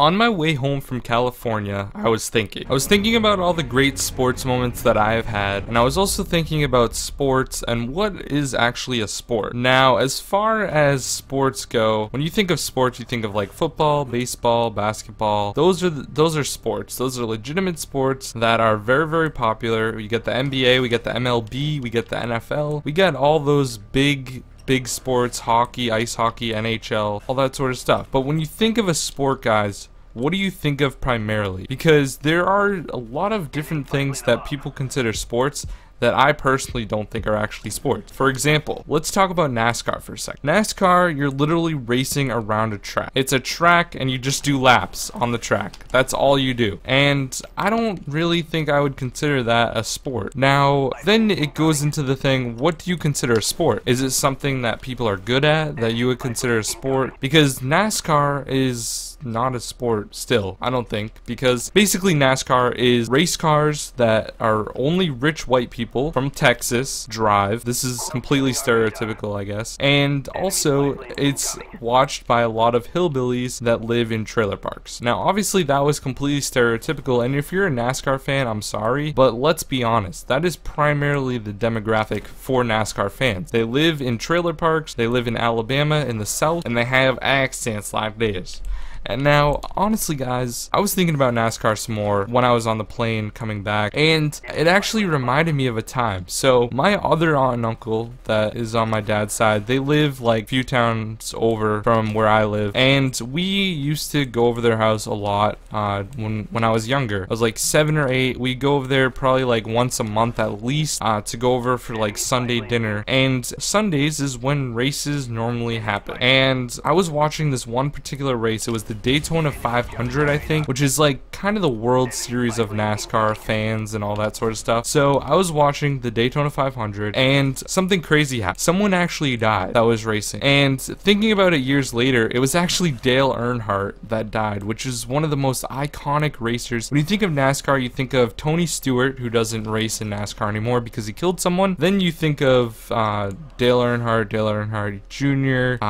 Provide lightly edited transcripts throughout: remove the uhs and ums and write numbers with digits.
On my way home from California, I was thinking about all the great sports moments that I have had, and I was also thinking about sports and what is actually a sport. Now, as far as sports go, when you think of sports, you think of like football, baseball, basketball. Those are sports. Those are legitimate sports that are very, very popular. We get the NBA, we get the MLB, we get the NFL. We get all those big sports, hockey, ice hockey, NHL, all that sort of stuff. But when you think of a sport, guys, what do you think of primarily? Because there are a lot of different things that people consider sports that I personally don't think are actually sports. For example, let's talk about NASCAR for a sec. NASCAR, you're literally racing around a track. It's a track and you just do laps on the track. That's all you do. And I don't really think I would consider that a sport. Now, then it goes into the thing, what do you consider a sport? Is it something that people are good at that you would consider a sport? Because NASCAR is not a sport still, I don't think, because basically NASCAR is race cars that are only rich white people from Texas drive. This is completely stereotypical, I guess, and also it's watched by a lot of hillbillies that live in trailer parks. Now obviously that was completely stereotypical, and if you're a NASCAR fan, I'm sorry, but let's be honest, that is primarily the demographic for NASCAR fans. They live in trailer parks, they live in Alabama in the South, and they have accents like this. And now, honestly guys, I was thinking about NASCAR some more when I was on the plane coming back, and it actually reminded me of a time. So, my other aunt and uncle that is on my dad's side, they live like a few towns over from where I live, and we used to go over their house a lot when I was younger. I was like 7 or 8. We go over there probably like once a month at least to go over for like Sunday dinner, and Sundays is when races normally happen. And I was watching this one particular race. It was the Daytona 500, I think, which is like kind of the World Series of NASCAR fans and all that sort of stuff. So I was watching the Daytona 500 and something crazy happened. Someone actually died that was racing, and thinking about it years later, it was actually Dale Earnhardt that died, which is one of the most iconic racers. When you think of NASCAR, you think of Tony Stewart, who doesn't race in NASCAR anymore because he killed someone. Then you think of Dale Earnhardt Jr.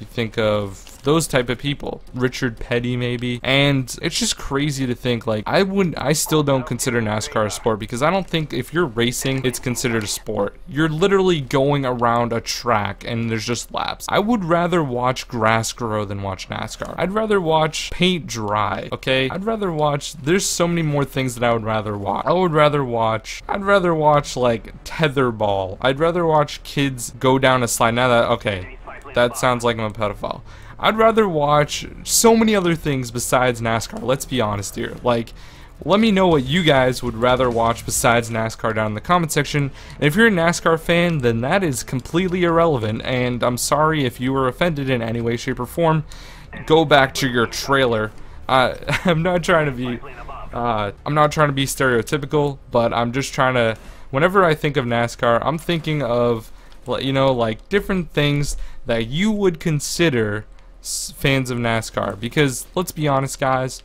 You think of those type of people, Richard Petty maybe, and it's just crazy to think like I still don't consider NASCAR a sport, because I don't think if you're racing it's considered a sport. You're literally going around a track and there's just laps. I would rather watch grass grow than watch NASCAR. I'd rather watch paint dry, okay? There's so many more things that I would rather watch. I'd rather watch like tetherball. I'd rather watch kids go down a slide. Now that sounds like I'm a pedophile. I'd rather watch so many other things besides NASCAR. Let's be honest here. Like, let me know what you guys would rather watch besides NASCAR down in the comment section. And if you're a NASCAR fan, then that is completely irrelevant, and I'm sorry if you were offended in any way, shape, or form. Go back to your trailer. I'm not trying to be stereotypical, but I'm just trying to, whenever I think of NASCAR, I'm thinking of, you know, like different things that you would consider fans of NASCAR. Because let's be honest guys,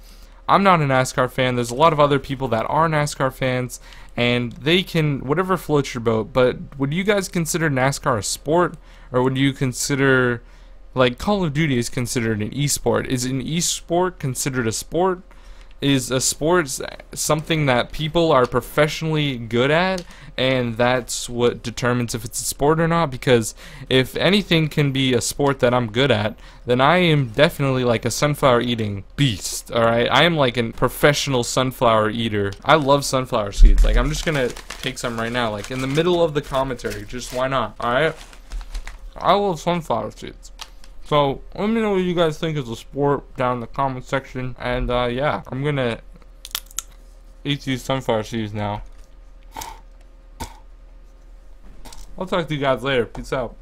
I'm not a NASCAR fan. There's a lot of other people that are NASCAR fans, and they can whatever floats your boat. But would you guys consider NASCAR a sport, or would you consider, like, Call of Duty is considered an esport? Is an esport considered a sport? Is a sport something that people are professionally good at, and that's what determines if it's a sport or not? Because if anything can be a sport that I'm good at, then I am definitely like a sunflower eating beast, alright? I am like a professional sunflower eater. I love sunflower seeds. Like, I'm just gonna take some right now, like in the middle of the commentary, just why not, alright? I love sunflower seeds. So, let me know what you guys think is a sport down in the comment section. And, yeah, I'm gonna eat these sunflower seeds now. I'll talk to you guys later. Peace out.